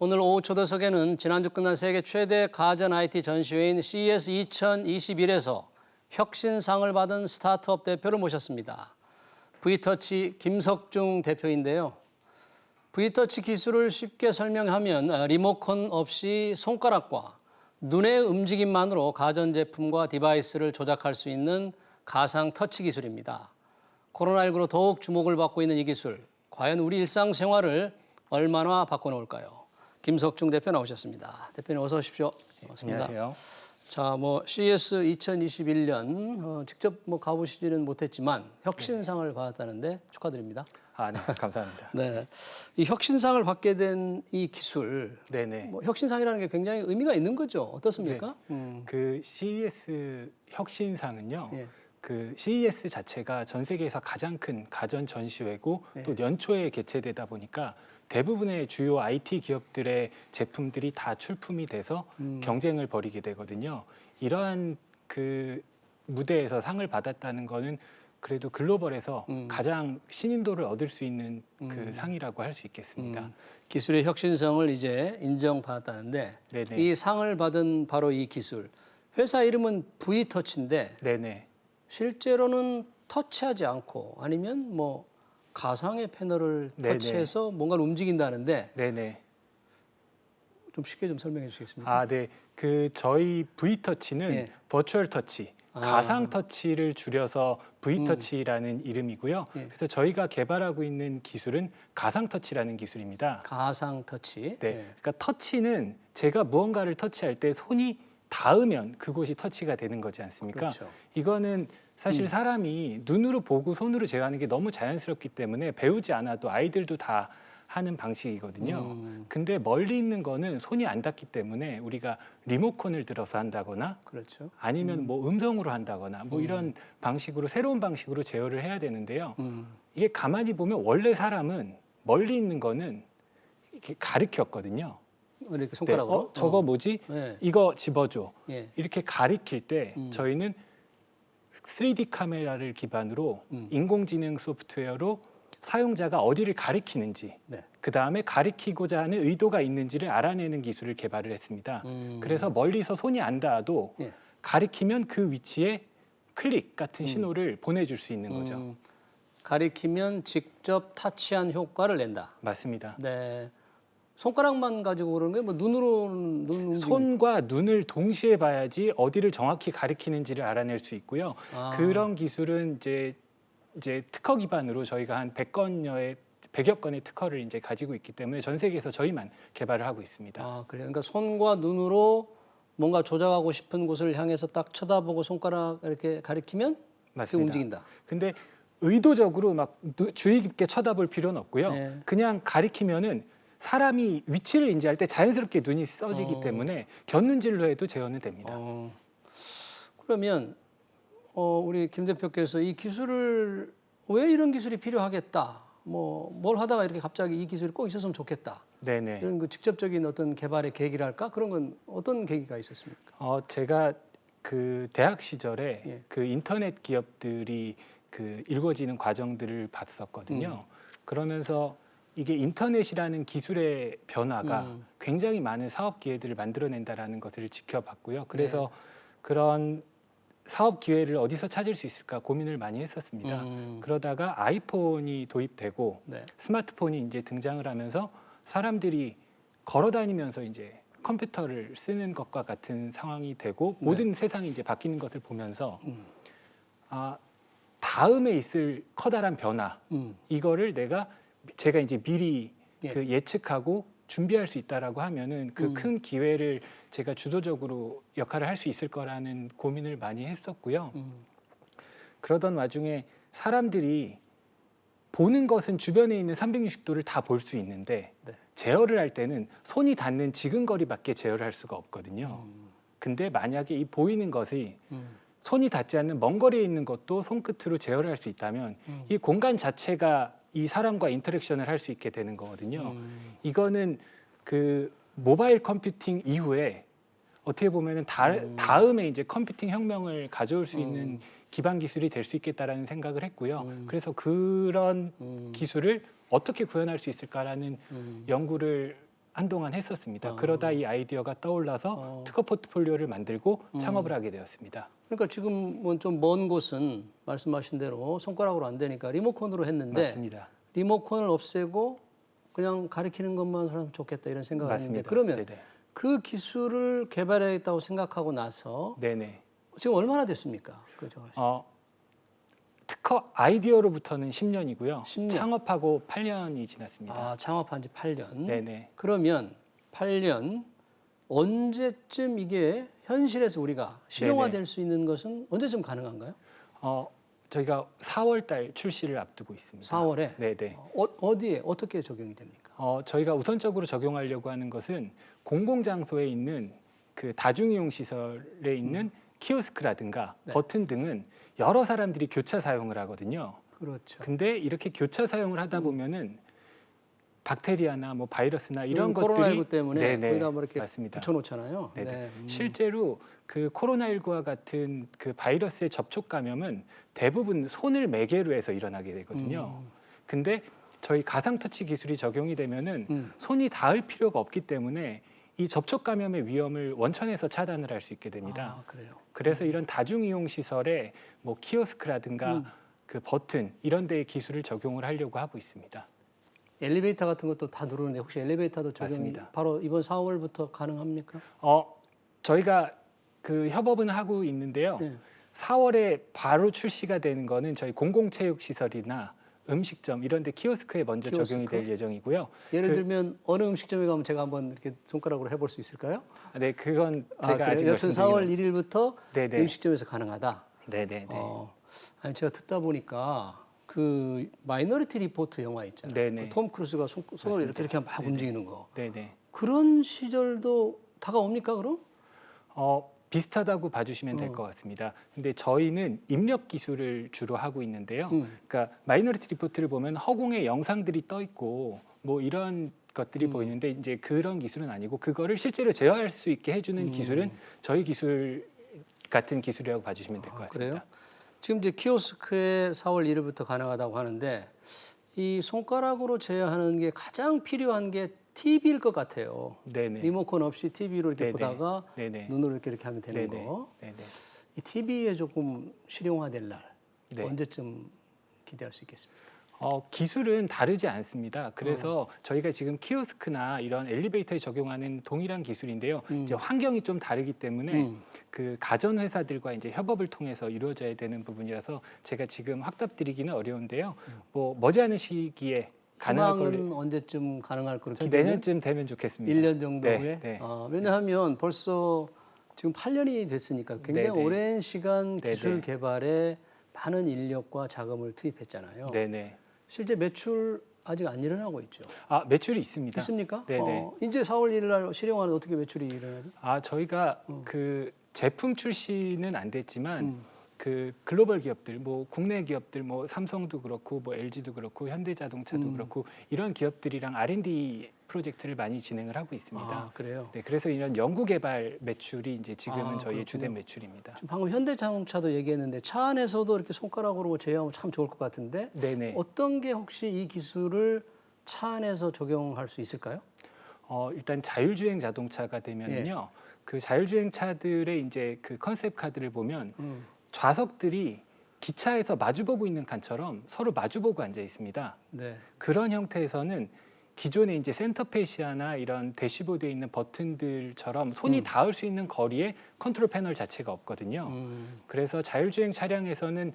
오늘 오후 초대석에는 지난주 끝난 세계 최대 가전 IT 전시회인 CES 2021에서 혁신상을 받은 스타트업 대표를 모셨습니다. V터치 김석중 대표인데요. V터치 기술을 쉽게 설명하면 리모컨 없이 손가락과 눈의 움직임만으로 가전제품과 디바이스를 조작할 수 있는 가상 터치 기술입니다. 코로나19로 더욱 주목을 받고 있는 이 기술, 과연 우리 일상생활을 얼마나 바꿔놓을까요? 김석중 대표 나오셨습니다. 대표님 어서 오십시오. 반갑습니다. 안녕하세요. 자, CES 2021년 직접 가보시지는 못했지만 혁신상을 받았다는데 축하드립니다. 네, 감사합니다. 네, 이 혁신상을 받게 된 이 기술, 네네. 혁신상이라는 게 굉장히 의미가 있는 거죠. 어떻습니까? 그 CES 혁신상은요. 예. 그 CES 자체가 전 세계에서 가장 큰 가전 전시회고 예. 또 연초에 개최되다 보니까 대부분의 주요 IT 기업들의 제품들이 다 출품이 돼서 경쟁을 벌이게 되거든요. 이러한 그 무대에서 상을 받았다는 거는 그래도 글로벌에서 가장 신인도를 얻을 수 있는 그 상이라고 할 수 있겠습니다. 기술의 혁신성을 이제 인정받았다는데 네네. 이 상을 받은 바로 이 기술, 회사 이름은 V터치인데 네네. 실제로는 터치하지 않고 아니면 가상의 패널을 네네. 터치해서 뭔가를 움직인다는데 네네. 좀 쉽게 좀 설명해 주시겠습니까? 네. 그 저희 V터치는 예. 버추얼 터치, 가상 터치를 줄여서 V터치라는 이름이고요. 예. 그래서 저희가 개발하고 있는 기술은 가상 터치라는 기술입니다. 가상 터치. 네. 예. 그러니까 터치는 제가 무언가를 터치할 때 손이 닿으면 그곳이 터치가 되는 거지 않습니까? 그렇죠. 이거는 사실 사람이 눈으로 보고 손으로 제어하는 게 너무 자연스럽기 때문에 배우지 않아도 아이들도 다 하는 방식이거든요. 근데 멀리 있는 거는 손이 안 닿기 때문에 우리가 리모컨을 들어서 한다거나 그렇죠. 아니면 음성으로 한다거나 이런 방식으로 새로운 방식으로 제어를 해야 되는데요. 이게 가만히 보면 원래 사람은 멀리 있는 거는 이렇게 가리켰거든요. 이렇게 손가락으로. 네, 저거 뭐지? 예. 이거 집어줘. 예. 이렇게 가리킬 때 저희는 3D 카메라를 기반으로 인공지능 소프트웨어로 사용자가 어디를 가리키는지, 네. 그 다음에 가리키고자 하는 의도가 있는지를 알아내는 기술을 개발을 했습니다. 그래서 멀리서 손이 안 닿아도 예. 가리키면 그 위치에 클릭 같은 신호를 보내줄 수 있는 거죠. 가리키면 직접 타치한 효과를 낸다. 맞습니다. 네. 손가락만 가지고 그러는 게 눈으로는 눈 움직임. 손과 눈을 동시에 봐야지 어디를 정확히 가리키는지를 알아낼 수 있고요. 그런 기술은 이제 특허 기반으로 저희가 한 100여 건의 특허를 이제 가지고 있기 때문에 전 세계에서 저희만 개발을 하고 있습니다. 그래요. 그러니까 손과 눈으로 뭔가 조작하고 싶은 곳을 향해서 딱 쳐다보고 손가락 이렇게 가리키면 그게 움직인다. 근데 의도적으로 막 주의 깊게 쳐다볼 필요는 없고요. 네. 그냥 가리키면은 사람이 위치를 인지할 때 자연스럽게 눈이 써지기 때문에 곁눈질로 해도 제어는 됩니다. 그러면 우리 김 대표께서 이 기술을 왜 이런 기술이 필요하겠다. 뭘 하다가 이렇게 갑자기 이 기술이 꼭 있었으면 좋겠다. 네네. 이런 그 직접적인 어떤 개발의 계기랄까? 그런 건 어떤 계기가 있었습니까? 제가 그 대학 시절에 예. 그 인터넷 기업들이 그 일궈지는 과정들을 봤었거든요. 그러면서 이게 인터넷이라는 기술의 변화가 굉장히 많은 사업 기회들을 만들어낸다라는 것을 지켜봤고요. 그래서 그런 사업 기회를 어디서 찾을 수 있을까 고민을 많이 했었습니다. 그러다가 아이폰이 도입되고 네. 스마트폰이 이제 등장을 하면서 사람들이 걸어 다니면서 이제 컴퓨터를 쓰는 것과 같은 상황이 되고 모든 세상이 이제 바뀌는 것을 보면서 다음에 있을 커다란 변화 이거를 제가 이제 미리 그 예측하고 준비할 수 있다라고 하면은 그 큰 기회를 제가 주도적으로 역할을 할 수 있을 거라는 고민을 많이 했었고요. 그러던 와중에 사람들이 보는 것은 주변에 있는 360도를 다 볼 수 있는데 제어를 할 때는 손이 닿는 지근거리밖에 제어를 할 수가 없거든요. 근데 만약에 이 보이는 것이 손이 닿지 않는 먼 거리에 있는 것도 손끝으로 제어를 할 수 있다면 이 공간 자체가 이 사람과 인터랙션을 할 수 있게 되는 거거든요. 이거는 그 모바일 컴퓨팅 이후에 어떻게 보면은 다음에 이제 컴퓨팅 혁명을 가져올 수 있는 기반 기술이 될 수 있겠다라는 생각을 했고요. 그래서 그런 기술을 어떻게 구현할 수 있을까라는 연구를 한동안 했었습니다. 그러다 이 아이디어가 떠올라서 특허 포트폴리오를 만들고 창업을 하게 되었습니다. 그러니까 지금은 좀 먼 곳은 말씀하신 대로 손가락으로 안 되니까 리모컨으로 했는데 맞습니다. 리모컨을 없애고 그냥 가리키는 것만 하면 좋겠다 이런 생각을 했는데 맞습니다. 그러면 네네. 그 기술을 개발했다고 생각하고 나서 네네. 지금 얼마나 됐습니까? 그죠? 특허 아이디어로부터는 10년이고요. 10년. 창업하고 8년이 지났습니다. 아, 창업한 지 8년. 네네. 그러면 8년 언제쯤 이게 현실에서 우리가 실용화될 수 있는 것은 언제쯤 가능한가요? 저희가 4월 달 출시를 앞두고 있습니다. 4월에? 네네. 어디에 어떻게 적용이 됩니까? 저희가 우선적으로 적용하려고 하는 것은 공공장소에 있는 그 다중이용 시설에 있는 키오스크라든가 네. 버튼 등은 여러 사람들이 교차 사용을 하거든요. 그렇죠. 근데 이렇게 교차 사용을 하다 보면은 박테리아나 뭐 바이러스나 이런 것들이 코로나19 때문에 네네, 거기다 뭐 이렇게 맞습니다. 붙여놓잖아요. 네네. 네. 실제로 그 코로나19와 같은 그 바이러스의 접촉 감염은 대부분 손을 매개로 해서 일어나게 되거든요. 근데 저희 가상 터치 기술이 적용이 되면은 손이 닿을 필요가 없기 때문에 이 접촉 감염의 위험을 원천에서 차단을 할 수 있게 됩니다. 아, 그래요. 그래서 이런 다중이용 시설에 뭐 키오스크라든가 그 버튼 이런 데의 기술을 적용을 하려고 하고 있습니다. 엘리베이터 같은 것도 다 누르는데 혹시 엘리베이터도 적용이 맞습니다. 바로 이번 4월부터 가능합니까? 저희가 그 협업은 하고 있는데요. 네. 4월에 바로 출시가 되는 거는 저희 공공체육시설이나 음식점 이런 데 키오스크에 먼저 키오스크? 적용이 될 예정이고요. 예를 들면 어느 음식점에 가면 제가 한번 이렇게 손가락으로 해볼 수 있을까요? 네, 그건 제가 그래요? 아직 여튼 4월 1일부터 네네. 음식점에서 가능하다. 네네네. 아니 제가 듣다 보니까 그 마이너리티 리포트 영화 있잖아요. 네네. 그톰 크루즈가 손을 이렇게 막 움직이는 거. 네네. 그런 시절도 다가옵니까 그럼? 비슷하다고 봐주시면 될 것 같습니다. 근데 저희는 입력 기술을 주로 하고 있는데요. 그러니까 마이너리티 리포트를 보면 허공에 영상들이 떠 있고 뭐 이런 것들이 보이는데 이제 그런 기술은 아니고 그거를 실제로 제어할 수 있게 해주는 기술은 저희 기술 같은 기술이라고 봐주시면 될 것 같습니다. 그래요? 지금 이제 키오스크에 4월 1일부터 가능하다고 하는데 이 손가락으로 제어하는 게 가장 필요한 게 TV일 것 같아요. 네네. 리모컨 없이 TV로 이렇게 네네. 보다가 네네. 눈으로 이렇게 하면 되는 네네. 거. 네네. 이 TV에 조금 실용화될 날 네. 언제쯤 기대할 수 있겠습니까? 기술은 다르지 않습니다. 그래서 저희가 지금 키오스크나 이런 엘리베이터에 적용하는 동일한 기술인데요. 이제 환경이 좀 다르기 때문에 그 가전 회사들과 이제 협업을 통해서 이루어져야 되는 부분이라서 제가 지금 확답드리기는 어려운데요. 뭐 머지않은 시기에 가능할 걸로 희망은 언제쯤 가능할 거로 저 기대는? 내년쯤 되면 좋겠습니다. 1년 정도 네, 후에? 네. 왜냐하면 벌써 지금 8년이 됐으니까 굉장히 네네. 오랜 시간 기술 네네. 개발에 많은 인력과 자금을 투입했잖아요. 네네. 실제 매출 아직 안 일어나고 있죠. 매출이 있습니다. 있습니까? 네네. 이제 4월 1일 날 실용화는 어떻게 매출이 일어나죠? 저희가 그 제품 출시는 안 됐지만 그 글로벌 기업들, 뭐 국내 기업들, 뭐 삼성도 그렇고, 뭐 LG도 그렇고, 현대자동차도 그렇고 이런 기업들이랑 R&D 프로젝트를 많이 진행을 하고 있습니다. 그래요? 네, 그래서 이런 연구개발 매출이 이제 지금은 저희의 그렇군요. 주된 매출입니다. 지금 방금 현대자동차도 얘기했는데 차 안에서도 이렇게 손가락으로 제어하면 참 좋을 것 같은데 네네. 어떤 게 혹시 이 기술을 차 안에서 적용할 수 있을까요? 일단 자율주행 자동차가 되면은요, 그 자율주행 차들의 이제 그 컨셉 카드를 보면 좌석들이 기차에서 마주보고 있는 칸처럼 서로 마주보고 앉아 있습니다. 네. 그런 형태에서는 기존의 이제 센터페시아나 이런 대시보드에 있는 버튼들처럼 손이 닿을 수 있는 거리에 컨트롤 패널 자체가 없거든요. 그래서 자율주행 차량에서는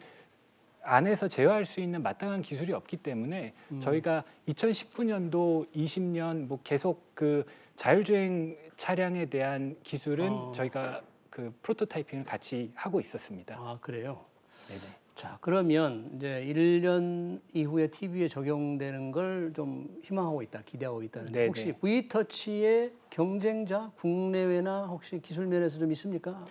안에서 제어할 수 있는 마땅한 기술이 없기 때문에 저희가 2019년도 20년 뭐 계속 그 자율주행 차량에 대한 기술은 저희가 그 프로토타이핑을 같이 하고 있었습니다. 그래요? 네네. 자, 그러면 이제 1년 이후에 TV에 적용되는 걸 좀 희망하고 있다, 기대하고 있다는데 네네. 혹시 V터치의 경쟁자 국내외나 혹시 기술 면에서 좀 있습니까?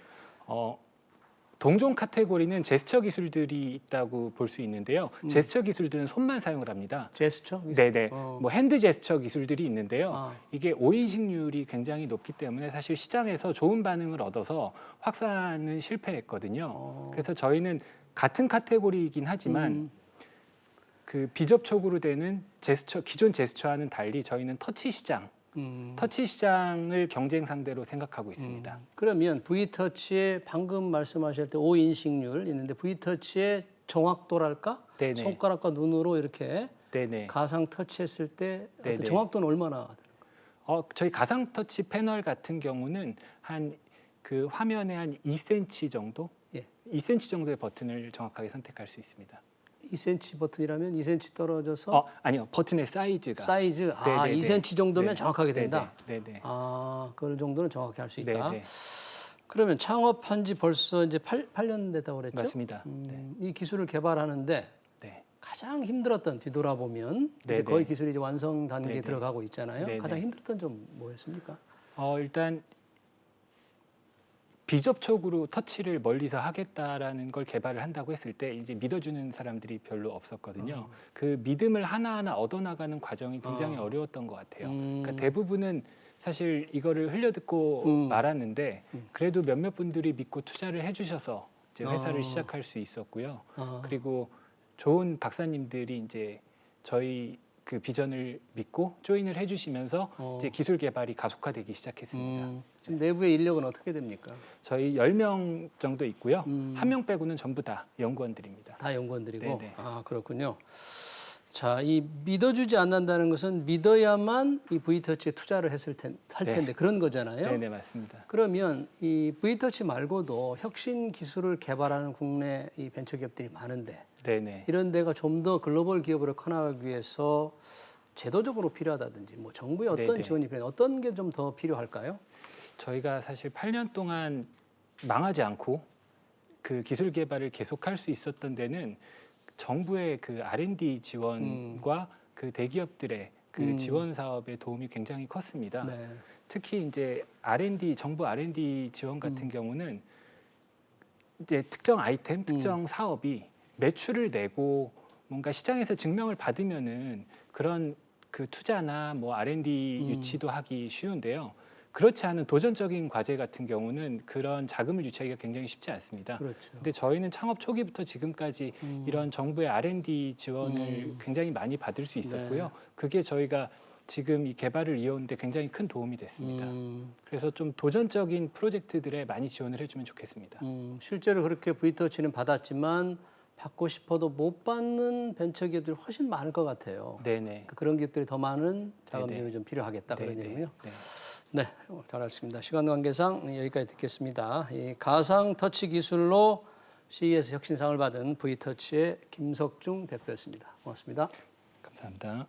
동종 카테고리는 제스처 기술들이 있다고 볼 수 있는데요. 제스처 기술들은 손만 사용을 합니다. 제스처? 네네. 뭐 핸드 제스처 기술들이 있는데요. 이게 5인식률이 굉장히 높기 때문에 사실 시장에서 좋은 반응을 얻어서 확산은 실패했거든요. 그래서 저희는 같은 카테고리이긴 하지만 그 비접촉으로 되는 제스처, 기존 제스처와는 달리 저희는 터치 시장 터치 시장을 경쟁 상대로 생각하고 있습니다. 그러면 V터치의 방금 말씀하실 때 5인식률 있는데 V터치의 정확도랄까? 네네. 손가락과 눈으로 이렇게 네네. 가상 터치했을 때 어떤 네네. 정확도는 얼마나 되나요? 저희 가상 터치 패널 같은 경우는 한 그 화면에 한 2cm 정도, 예. 2cm 정도의 버튼을 정확하게 선택할 수 있습니다. 2cm 버튼이라면 2cm 떨어져서 아니요, 버튼의 사이즈가. 사이즈 네네네. 2cm 정도면 네네. 정확하게 된다. 네네. 그 정도는 정확히 할 수 있다. 네네. 그러면 창업한 지 벌써 이제 8년 됐다고 그랬죠? 맞습니다. 네. 이 기술을 개발하는데 네. 가장 힘들었던 뒤돌아보면 이제 네네. 거의 기술이 이제 완성 단계에 네네. 들어가고 있잖아요. 네네. 가장 힘들었던 점 뭐였습니까? 일단 비접촉으로 터치를 멀리서 하겠다라는 걸 개발을 한다고 했을 때 이제 믿어주는 사람들이 별로 없었거든요. 그 믿음을 하나하나 얻어나가는 과정이 굉장히 어려웠던 것 같아요. 그러니까 대부분은 사실 이거를 흘려듣고 말았는데 그래도 몇몇 분들이 믿고 투자를 해주셔서 이제 회사를 시작할 수 있었고요. 그리고 좋은 박사님들이 이제 저희 그 비전을 믿고 조인을 해주시면서 이제 기술 개발이 가속화되기 시작했습니다. 지금 내부의 인력은 어떻게 됩니까? 저희 10명 정도 있고요. 한 명 빼고는 전부 다 연구원들입니다. 다 연구원들이고. 네네. 그렇군요. 자, 이 믿어주지 않는다는 것은 믿어야만 이 V터치에 투자를 할 텐데 그런 거잖아요. 네네, 맞습니다. 그러면 이 V터치 말고도 혁신 기술을 개발하는 국내 이 벤처기업들이 많은데 네네. 이런 데가 좀 더 글로벌 기업으로 커나가기 위해서 제도적으로 필요하다든지 뭐 정부의 어떤 네네. 지원이 필요해 어떤 게 좀 더 필요할까요? 저희가 사실 8년 동안 망하지 않고 그 기술 개발을 계속할 수 있었던 데는 정부의 그 R&D 지원과 그 대기업들의 그 지원 사업의 도움이 굉장히 컸습니다. 네. 특히 이제 정부 R&D 지원 같은 경우는 이제 특정 아이템, 특정 사업이 매출을 내고 뭔가 시장에서 증명을 받으면은 그런 그 투자나 뭐 R&D 유치도 하기 쉬운데요. 그렇지 않은 도전적인 과제 같은 경우는 그런 자금을 유치하기가 굉장히 쉽지 않습니다. 그렇죠. 근데 저희는 창업 초기부터 지금까지 이런 정부의 R&D 지원을 굉장히 많이 받을 수 있었고요. 그게 저희가 지금 이 개발을 이어오는데 굉장히 큰 도움이 됐습니다. 그래서 좀 도전적인 프로젝트들에 많이 지원을 해주면 좋겠습니다. 실제로 그렇게 V터치는 받았지만 받고 싶어도 못 받는 벤처기업들이 훨씬 많을 것 같아요. 네네. 그러니까 그런 기업들이 더 많은 자금 네네. 지원이 좀 필요하겠다 그런 네네. 얘기군요. 네. 네, 잘 알았습니다. 시간 관계상 여기까지 듣겠습니다. 이 가상 터치 기술로 CES 혁신상을 받은 V터치의 김석중 대표였습니다. 고맙습니다. 감사합니다.